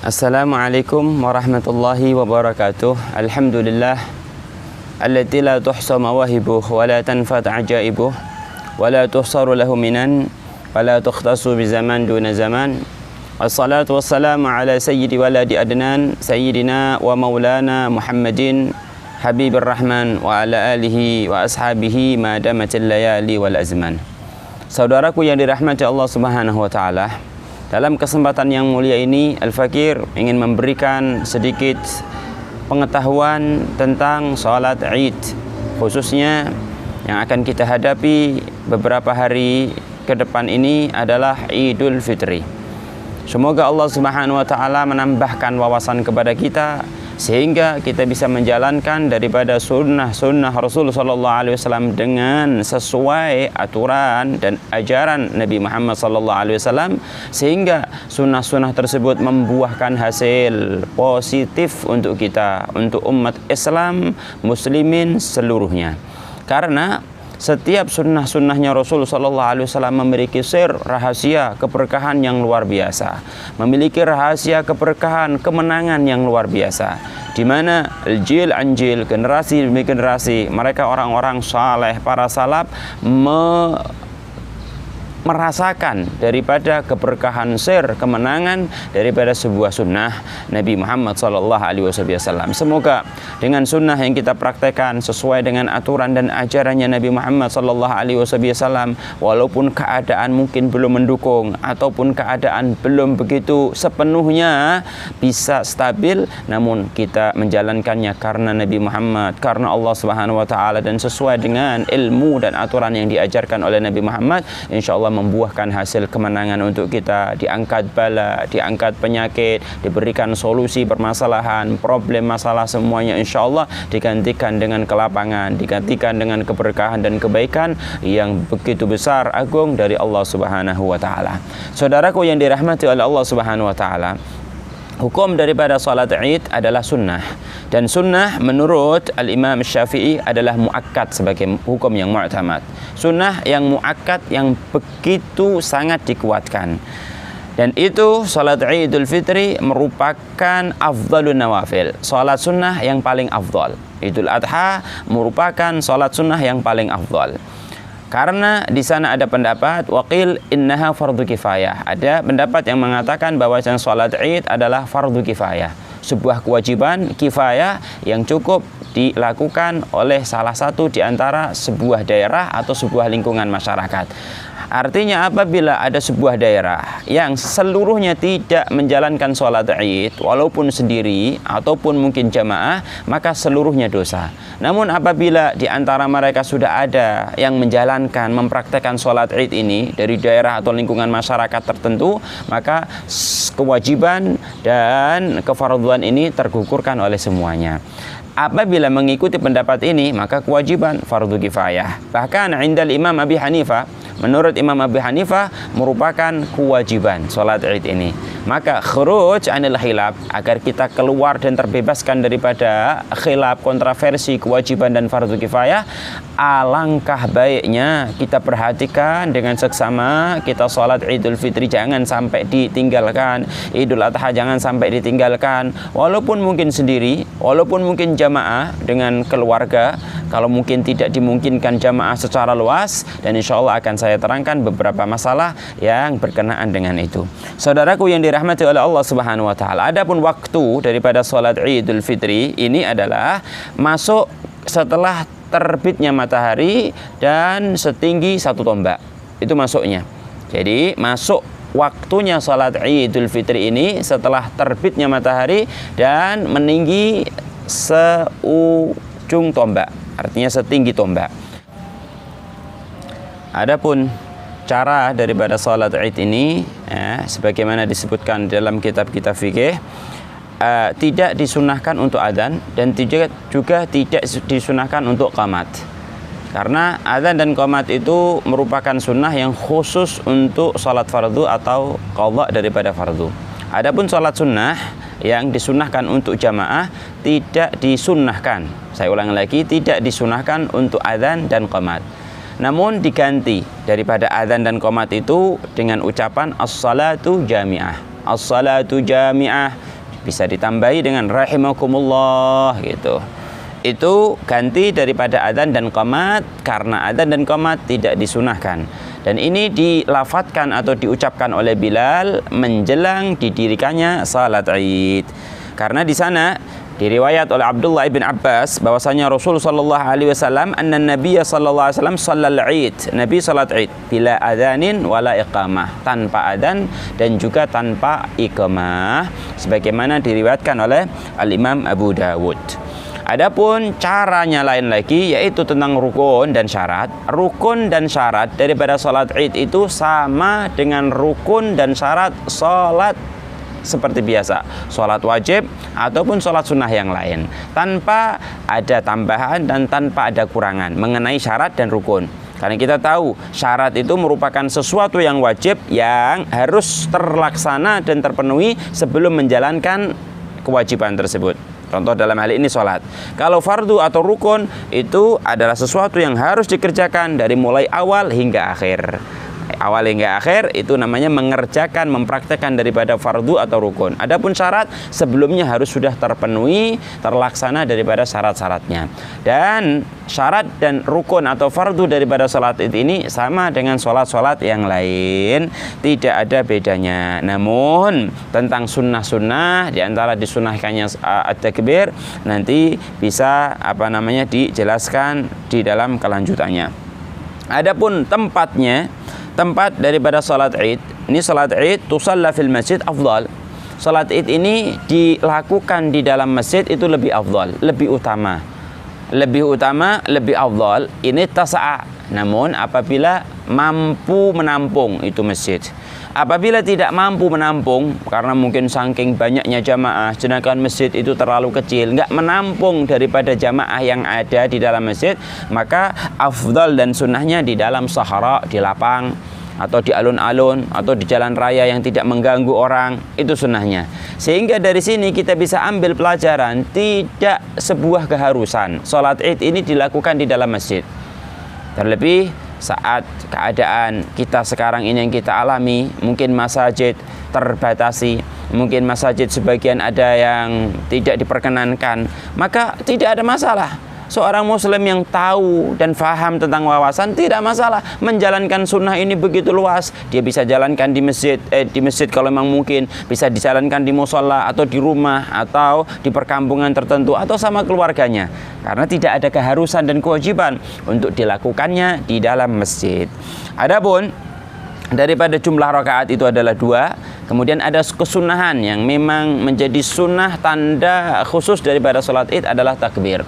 Assalamualaikum warahmatullahi wabarakatuh. Alhamdulillah allati la tuhsa mawahibuh wa la tanfat ajaibuh wa la tuhsaru lahu minan wa la tukhtasu bi zaman duna zaman. Wassalatu wassalamu ala sayyidi waladi adnan sayyidina wa maulana Muhammadin habibir rahman wa ala alihi wa ashabihi ma damatil layali wal azman. Saudaraku yang dirahmati Allah Subhanahu wa taala, dalam kesempatan yang mulia ini, Al-Fakir ingin memberikan sedikit pengetahuan tentang sholat Id, khususnya yang akan kita hadapi beberapa hari ke depan ini adalah Idul Fitri. Semoga Allah Subhanahu wa taala menambahkan wawasan kepada kita sehingga kita bisa menjalankan daripada sunnah Rasul sallallahu alaihi wasallam dengan sesuai aturan dan ajaran Nabi Muhammad sallallahu alaihi wasallam, sehingga sunnah-sunnah tersebut membuahkan hasil positif untuk kita, untuk umat Islam muslimin seluruhnya. Karena setiap sunnah-sunnahnya Rasul sallallahu alaihi wasallam memiliki sir, rahasia keberkahan yang luar biasa, memiliki rahasia keberkahan kemenangan yang luar biasa, di mana jil anjil, generasi demi generasi, mereka orang-orang saleh, para salaf merasakan daripada keberkahan sir, kemenangan daripada sebuah sunnah Nabi Muhammad sallallahu alaihi wasallam. Semoga dengan sunnah yang kita praktekkan sesuai dengan aturan dan ajarannya Nabi Muhammad sallallahu alaihi wasallam, walaupun keadaan mungkin belum mendukung ataupun keadaan belum begitu sepenuhnya bisa stabil, namun kita menjalankannya karena Nabi Muhammad, karena Allah Subhanahu wa taala, dan sesuai dengan ilmu dan aturan yang diajarkan oleh Nabi Muhammad, insyaallah membuahkan hasil kemenangan untuk kita, diangkat bala, diangkat penyakit, diberikan solusi permasalahan, problem masalah semuanya insyaallah digantikan dengan kelapangan, digantikan dengan keberkahan dan kebaikan yang begitu besar agung dari Allah Subhanahu wa taala. Saudaraku yang dirahmati oleh Allah Subhanahu wa taala, hukum daripada salat Id adalah sunnah, dan sunnah menurut Al-Imam Syafi'i adalah muakkad sebagai hukum yang mu'tamad. Sunnah yang muakkad yang begitu sangat dikuatkan, dan itu salat Idul Fitri merupakan afdhalun nawafil, salat sunnah yang paling afdal. Idul Adha merupakan salat sunnah yang paling afdal. Karena di sana ada pendapat waqil innaha fardu kifayah. Ada pendapat yang mengatakan bahwa salat Id adalah fardu kifayah, sebuah kewajiban kifayah yang cukup dilakukan oleh salah satu di antara sebuah daerah atau sebuah lingkungan masyarakat. Artinya apabila ada sebuah daerah yang seluruhnya tidak menjalankan sholat Id walaupun sendiri ataupun mungkin jamaah, maka seluruhnya dosa. Namun apabila di antara mereka sudah ada yang menjalankan, mempraktekkan sholat Id ini dari daerah atau lingkungan masyarakat tertentu, maka kewajiban dan kefarduan ini tergugurkan oleh semuanya. Apabila mengikuti pendapat ini, maka kewajiban fardu kifayah. Bahkan indal Imam Abi Hanifah, menurut Imam Abi Hanifah merupakan kewajiban salat Id ini. Maka khuruj anil khilaf, agar kita keluar dan terbebaskan daripada khilaf, kontroversi kewajiban dan fardu kifayah, alangkah baiknya kita perhatikan dengan seksama. Kita salat Idul Fitri jangan sampai ditinggalkan, Idul Adha jangan sampai ditinggalkan, walaupun mungkin sendiri, walaupun mungkin jamaah dengan keluarga, kalau mungkin tidak dimungkinkan jamaah secara luas, dan insya Allah akan saya terangkan beberapa masalah yang berkenaan dengan itu. Saudaraku yang dirahmati oleh Allah Subhanahu wa taala, adapun waktu daripada salat Idul Fitri ini adalah masuk setelah terbitnya matahari dan setinggi 1 tombak. Itu masuknya. Jadi masuk waktunya salat Idul Fitri ini setelah terbitnya matahari dan meninggi seujung tombak, artinya setinggi tombak. Adapun cara daripada salat Id ini, sebagaimana disebutkan dalam kitab-kitab fikih, tidak disunahkan untuk adzan dan juga tidak disunahkan untuk qamat. Karena adzan dan qamat itu merupakan sunnah yang khusus untuk salat fardu atau qadha daripada fardu. Adapun salat sunnah yang disunahkan untuk jamaah tidak disunahkan. Saya ulang lagi, tidak disunahkan untuk adzan dan qamat. Namun diganti daripada adzan dan qomat itu dengan ucapan as-salatu jami'ah. As-salatu jami'ah, bisa ditambahi dengan rahimakumullah gitu. Itu ganti daripada adzan dan qomat, karena adzan dan qomat tidak disunahkan. Dan ini dilafatkan atau diucapkan oleh Bilal menjelang didirikannya salat Id. Karena di sana diriwayat oleh Abdullah ibn Abbas bahwasanya Rasul sallallahu alaihi wasallam anna Nabiy sallallahu alaihi wasallam shallal Id. Nabi salat Id bila adzanin wala iqamah, tanpa adzan dan juga tanpa iqamah, sebagaimana diriwayatkan oleh Al-Imam Abu Dawud. Adapun caranya lain lagi, yaitu tentang rukun dan syarat. Rukun dan syarat daripada salat Id itu sama dengan rukun dan syarat salat seperti biasa, salat wajib ataupun salat sunnah yang lain, tanpa ada tambahan dan tanpa ada kurangan mengenai syarat dan rukun. Karena kita tahu syarat itu merupakan sesuatu yang wajib yang harus terlaksana dan terpenuhi sebelum menjalankan kewajiban tersebut. Contoh dalam hal ini sholat. Kalau fardu atau rukun itu adalah sesuatu yang harus dikerjakan dari mulai awal hingga akhir. Awal hingga akhir itu namanya mengerjakan, mempraktekkan daripada fardu atau rukun. Adapun syarat sebelumnya harus sudah terpenuhi, terlaksana daripada syarat-syaratnya. Dan syarat dan rukun atau fardu daripada salat ini sama dengan sholat-sholat yang lain, tidak ada bedanya. Namun tentang sunnah-sunnah, diantara disunahkannya at-takbir, nanti bisa dijelaskan di dalam kelanjutannya. Adapun tempat daripada salat Id, ini salat Id tusalla fil masjid afdal. Salat Id ini dilakukan di dalam masjid itu lebih afdal, lebih utama, lebih afdal. Ini tasa'a. Namun apabila mampu menampung itu masjid. Apabila tidak mampu menampung, karena mungkin saking banyaknya jamaah, sedangkan masjid itu terlalu kecil, nggak menampung daripada jamaah yang ada di dalam masjid, maka afdal dan sunnahnya di dalam sahara, di lapang, atau di alun-alun, atau di jalan raya yang tidak mengganggu orang, itu sunnahnya. Sehingga dari sini kita bisa ambil pelajaran, tidak sebuah keharusan sholat Id ini dilakukan di dalam masjid. Terlebih saat keadaan kita sekarang ini yang kita alami, mungkin masjid terbatasi, mungkin masjid sebagian ada yang tidak diperkenankan, maka tidak ada masalah. Seorang muslim yang tahu dan faham tentang wawasan, tidak masalah menjalankan sunnah ini begitu luas. Dia bisa jalankan di masjid kalau memang mungkin, bisa dijalankan di musholla atau di rumah atau di perkampungan tertentu atau sama keluarganya, karena tidak ada keharusan dan kewajiban untuk dilakukannya di dalam masjid. Adapun daripada jumlah rakaat itu adalah 2. Kemudian ada kesunahan yang memang menjadi sunnah, tanda khusus daripada sholat Id adalah takbir.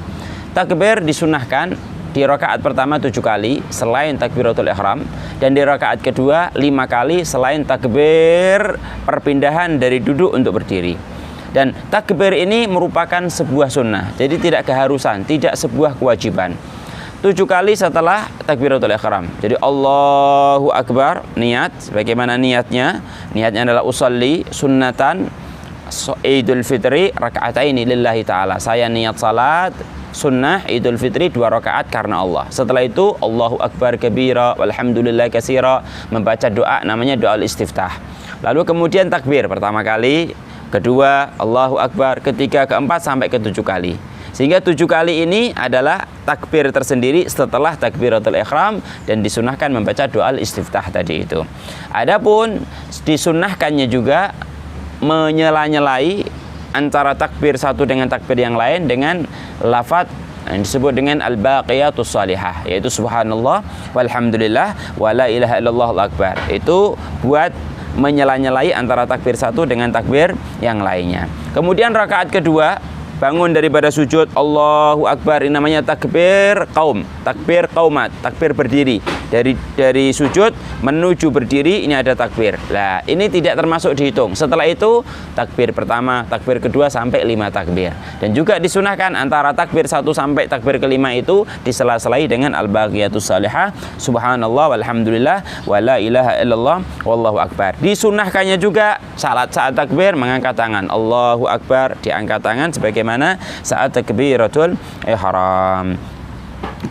Takbir disunahkan di rakaat pertama 7 kali selain takbiratul ihram, dan di rakaat kedua 5 kali selain takbir perpindahan dari duduk untuk berdiri. Dan takbir ini merupakan sebuah sunnah, jadi tidak keharusan, tidak sebuah kewajiban. 7 kali setelah takbiratul ihram. Jadi Allahu Akbar, niat, bagaimana niatnya? Niatnya adalah usalli sunnatan Idul Fitri raka'ataini lillahi ta'ala. Saya niat salat sunnah Idul Fitri 2 rakaat karena Allah. Setelah itu Allahu Akbar kabira walhamdulillah katsira, membaca doa namanya doa istiftah. Lalu kemudian takbir pertama kali, kedua Allahu Akbar, ketiga, keempat sampai ke 7 kali. Sehingga 7 kali ini adalah takbir tersendiri setelah takbiratul ihram, dan disunahkan membaca doa istiftah tadi itu. Adapun disunahkannya juga menyela-nyelai antara takbir satu dengan takbir yang lain dengan lafaz yang disebut dengan al-baqiyatus salihah, yaitu subhanallah walhamdulillah wala ilaha illallah akbar. Itu buat menyela-nyelai antara takbir satu dengan takbir yang lainnya. Kemudian rakaat kedua bangun daripada sujud, Allahu Akbar, ini namanya takbir qaum, takbir qaumat, takbir berdiri. Dari sujud menuju berdiri ini ada takbir. Lah, ini tidak termasuk dihitung. Setelah itu takbir pertama, takbir kedua sampai 5 takbir. Dan juga disunahkan antara takbir 1 sampai takbir kelima itu disela-selai dengan al-baqiyatus salihah, subhanallah walhamdulillah wala ilaha illallah wallahu akbar. Disunahkannya juga saat takbir mengangkat tangan, Allahu Akbar, diangkat tangan sebagaimana saat takbiratul ihram.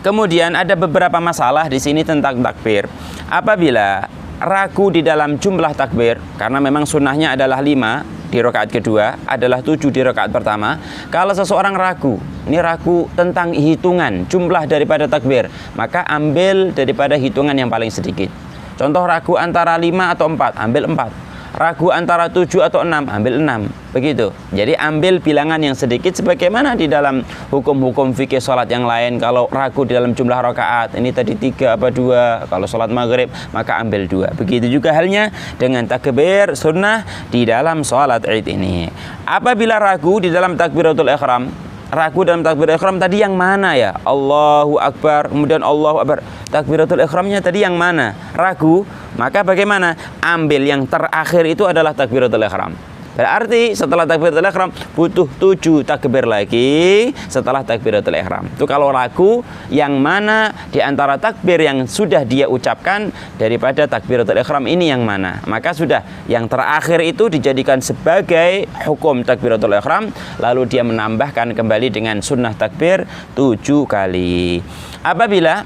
Kemudian ada beberapa masalah di sini tentang takbir. Apabila ragu di dalam jumlah takbir, karena memang sunnahnya adalah 5, di rakaat kedua adalah 7 di rakaat pertama. Kalau seseorang ragu, ini ragu tentang hitungan jumlah daripada takbir, maka ambil daripada hitungan yang paling sedikit. Contoh ragu antara 5 atau 4, ambil 4. Ragu antara 7 atau 6, ambil 6. Begitu. Jadi ambil bilangan yang sedikit sebagaimana di dalam hukum-hukum fikih sholat yang lain. Kalau ragu di dalam jumlah rakaat, ini tadi 3 apa 2. Kalau sholat maghrib, maka ambil 2. Begitu juga halnya dengan takbir sunnah di dalam sholat Id ini. Apabila ragu di dalam takbiratul ihram, ragu dalam takbiratul ihram tadi yang mana ya? Allahu Akbar, kemudian Allahu Akbar. Takbiratul ihramnya tadi yang mana? Ragu, maka bagaimana? Ambil yang terakhir itu adalah takbiratul ihram. Berarti setelah takbiratul ihram butuh 7 takbir lagi setelah takbiratul ihram. Itu kalau ragu yang mana di antara takbir yang sudah dia ucapkan daripada takbiratul ihram ini yang mana, maka sudah yang terakhir itu dijadikan sebagai hukum takbiratul ihram, lalu dia menambahkan kembali dengan sunnah takbir 7 kali. Apabila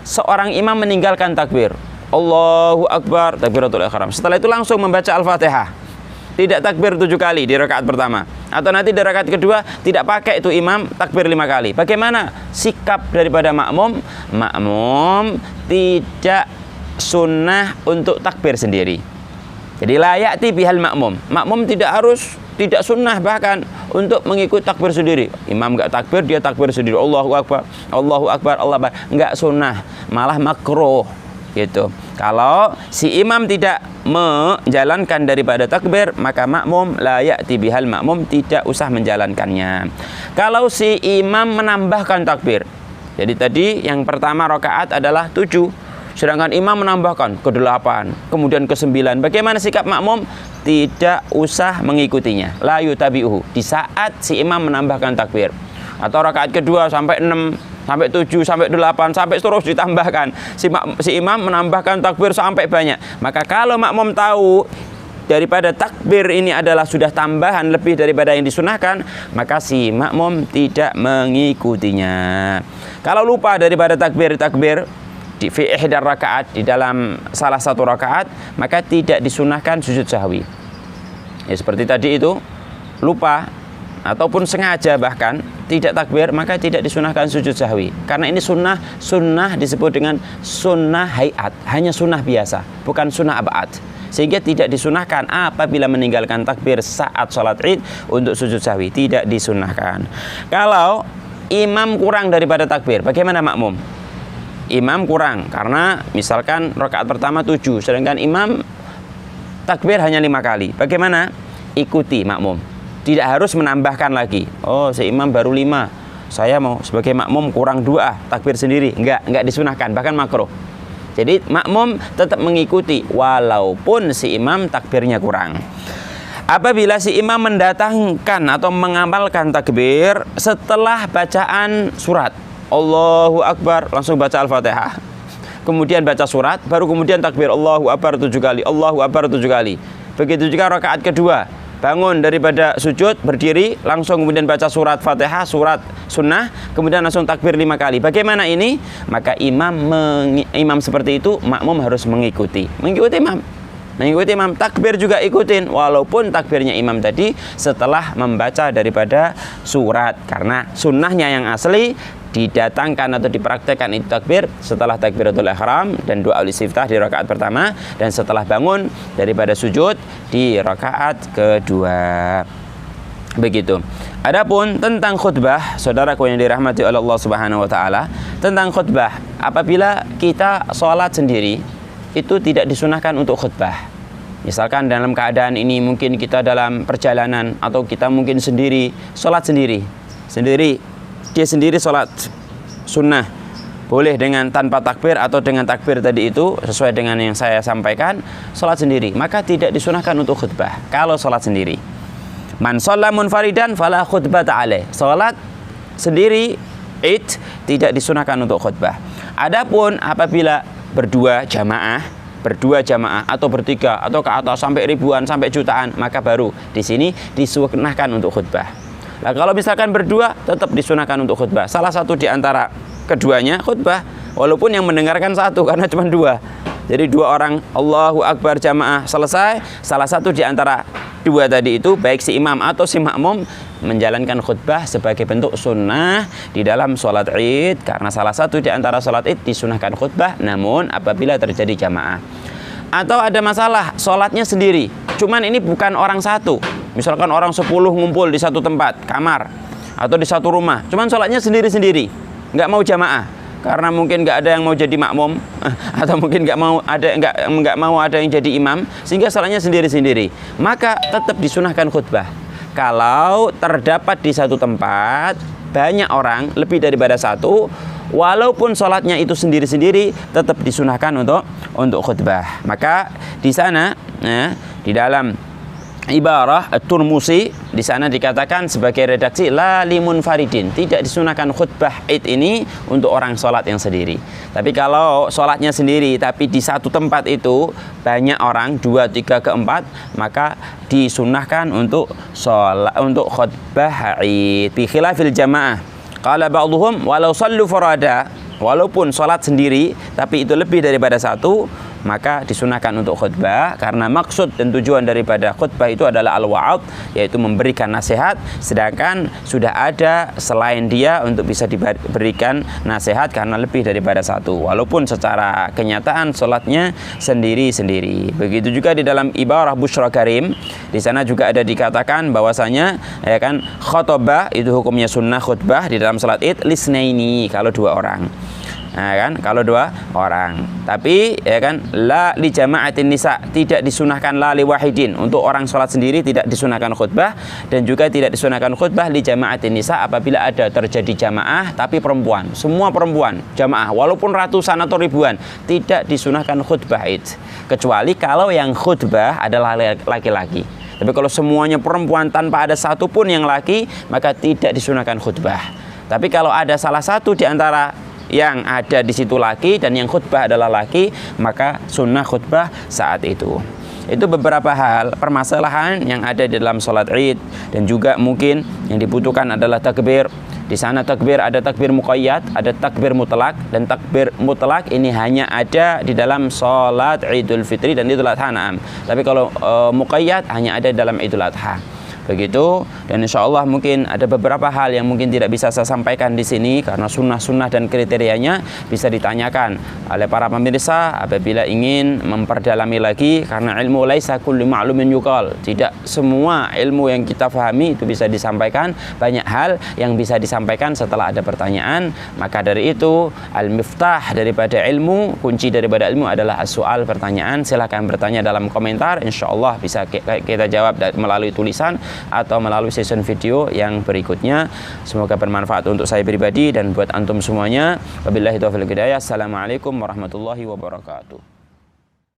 seorang imam meninggalkan takbir Allahu Akbar, takbiratul ihram, setelah itu langsung membaca Al-Fatihah, tidak takbir 7 kali di rakaat pertama, atau nanti di rakaat kedua tidak pakai itu imam takbir 5 kali. Bagaimana sikap daripada makmum? Makmum tidak sunnah untuk takbir sendiri. Jadi layak bihal makmum. Makmum tidak sunnah bahkan untuk mengikut takbir sendiri. Imam enggak takbir, dia takbir sendiri. Allahu Akbar, Allahu Akbar, Allah Akbar. Enggak sunnah, malah makruh. Gitu. Kalau si imam tidak menjalankan daripada takbir, maka makmum la ya'ti bihal, makmum tidak usah menjalankannya. Kalau si imam menambahkan takbir, jadi tadi yang pertama rakaat adalah 7, sedangkan imam menambahkan ke 8, kemudian ke 9, bagaimana sikap makmum? Tidak usah mengikutinya, la yutabi'uhu, di saat si imam menambahkan takbir. Atau rakaat kedua sampai 6, sampai 7, sampai 8, sampai terus ditambahkan. Si imam menambahkan takbir sampai banyak. Maka kalau makmum tahu daripada takbir ini adalah sudah tambahan lebih daripada yang disunahkan, maka si makmum tidak mengikutinya. Kalau lupa daripada takbir di fi ihdar rakaat, di dalam salah satu rakaat, maka tidak disunahkan sujud sahwi. Ya seperti tadi itu, lupa ataupun sengaja bahkan tidak takbir, maka tidak disunahkan sujud sahwi. Karena ini sunnah disebut dengan sunnah hayat, hanya sunnah biasa, bukan sunnah abad. Sehingga tidak disunahkan apabila meninggalkan takbir saat sholat Id untuk sujud sahwi, tidak disunahkan. Kalau imam kurang daripada takbir, bagaimana makmum? Imam kurang karena misalkan rakaat pertama 7, sedangkan imam takbir hanya 5 kali. Bagaimana? Ikuti makmum. Tidak harus menambahkan lagi. Oh, si imam baru 5, saya mau sebagai makmum kurang 2, takbir sendiri. Enggak disunahkan, bahkan makruh. Jadi makmum tetap mengikuti walaupun si imam takbirnya kurang. Apabila si imam mendatangkan atau mengamalkan takbir setelah bacaan surat Allahu Akbar, langsung baca Al-Fatihah, kemudian baca surat, baru kemudian takbir Allahu Akbar 7 kali, Allahu Akbar 7 kali. Begitu juga rakaat kedua, bangun daripada sujud, berdiri, langsung kemudian baca surat Fatihah, surat sunnah, kemudian langsung takbir 5 kali. Bagaimana ini? Maka imam seperti itu, makmum harus mengikuti imam, takbir juga ikutin, walaupun takbirnya imam tadi setelah membaca daripada surat, karena sunnahnya yang asli didatangkan atau dipraktekkan itu takbir setelah takbiratul ihram dan doa istiftah di rakaat pertama, dan setelah bangun daripada sujud di rakaat kedua. Begitu. Adapun tentang khutbah, saudaraku yang dirahmati oleh Allah Subhanahu wa taala, tentang khutbah, apabila kita sholat sendiri, itu tidak disunahkan untuk khutbah. Misalkan dalam keadaan ini mungkin kita dalam perjalanan, atau kita mungkin sendiri, sholat sendiri, dia sendiri sholat sunnah, boleh dengan tanpa takbir atau dengan takbir tadi itu, sesuai dengan yang saya sampaikan, sholat sendiri, maka tidak disunahkan untuk khutbah kalau sholat sendiri. Man shalla munfaridan fala khutbata alaih, sholat sendiri Id tidak disunahkan untuk khutbah. Adapun apabila berdua jamaah atau bertiga atau ke atas sampai ribuan, sampai jutaan, maka baru di sini disunahkan untuk khutbah. Nah, kalau misalkan berdua, tetap disunahkan untuk khutbah. Salah satu di antara keduanya khutbah, walaupun yang mendengarkan satu karena cuma 2. Jadi dua orang Allahu Akbar jamaah selesai, salah satu di antara dua tadi itu, baik si imam atau si makmum, menjalankan khutbah sebagai bentuk sunnah di dalam sholat id, karena salah satu di antara sholat id disunahkan khutbah, namun apabila terjadi jamaah. Atau ada masalah sholatnya sendiri, cuman ini bukan orang satu, misalkan orang 10 ngumpul di satu tempat kamar atau di satu rumah, cuman sholatnya sendiri-sendiri, nggak mau jamaah karena mungkin nggak ada yang mau jadi makmum atau mungkin nggak mau ada yang jadi imam, sehingga sholatnya sendiri-sendiri, maka tetap disunahkan khutbah. Kalau terdapat di satu tempat banyak orang, lebih daripada satu, walaupun sholatnya itu sendiri-sendiri, tetap disunahkan untuk khutbah. Maka di sana, di dalam ibarah At-Turmusi, di sana dikatakan sebagai redaksi la limun faridin, tidak disunahkan khutbah id ini untuk orang sholat yang sendiri. Tapi kalau sholatnya sendiri tapi di satu tempat itu banyak orang 2, 3, 4, maka disunahkan untuk sholat, untuk khutbah id. Bi khilafil jamaah, qala ba'dhum walau sallu farada, walaupun sholat sendiri tapi itu lebih daripada satu, maka disunahkan untuk khutbah, karena maksud dan tujuan daripada khutbah itu adalah al-wa'ad, yaitu memberikan nasihat, sedangkan sudah ada selain dia untuk bisa diberikan nasihat karena lebih daripada satu, walaupun secara kenyataan sholatnya sendiri-sendiri. Begitu juga di dalam ibarah Busyra Karim, di sana juga ada dikatakan bahwasanya ya kan, khutbah itu hukumnya sunnah khutbah di dalam sholat id lisnaini, kalau 2 orang. Nah, kan, kalau 2 orang. Tapi ya kan, la li jama'atin nisa, tidak disunahkan la li wahidin, untuk orang sholat sendiri tidak disunahkan khutbah, dan juga tidak disunahkan khutbah li jama'atin nisa apabila ada terjadi jamaah tapi perempuan, semua perempuan jamaah walaupun ratusan atau ribuan, tidak disunahkan khutbah id, kecuali kalau yang khutbah adalah laki-laki. Tapi kalau semuanya perempuan tanpa ada satupun yang laki, maka tidak disunahkan khutbah. Tapi kalau ada salah satu di antara yang ada di situ laki dan yang khutbah adalah laki, maka sunnah khutbah saat itu. Itu beberapa hal permasalahan yang ada di dalam sholat id, dan juga mungkin yang dibutuhkan adalah takbir. Di sana takbir, ada takbir muqayyad, ada takbir mutlak, dan takbir mutlak ini hanya ada di dalam sholat Idul Fitri dan Idul Adha. Tapi kalau muqayyad hanya ada dalam Idul Adha. Begitu, dan insya Allah mungkin ada beberapa hal yang mungkin tidak bisa saya sampaikan di sini karena sunnah-sunnah dan kriterianya bisa ditanyakan oleh para pemirsa apabila ingin memperdalami lagi, karena ilmu laisa kullu ma'lumin yuqal, tidak semua ilmu yang kita pahami itu bisa disampaikan, banyak hal yang bisa disampaikan setelah ada pertanyaan. Maka dari itu al-miftah daripada ilmu, kunci daripada ilmu adalah as-su'al, pertanyaan. Silahkan bertanya dalam komentar, insya Allah bisa kita jawab melalui tulisan atau melalui session video yang berikutnya. Semoga bermanfaat untuk saya pribadi dan buat antum semuanya. Wabillahi taufiq wal hidayah. Assalamualaikum warahmatullahi wabarakatuh.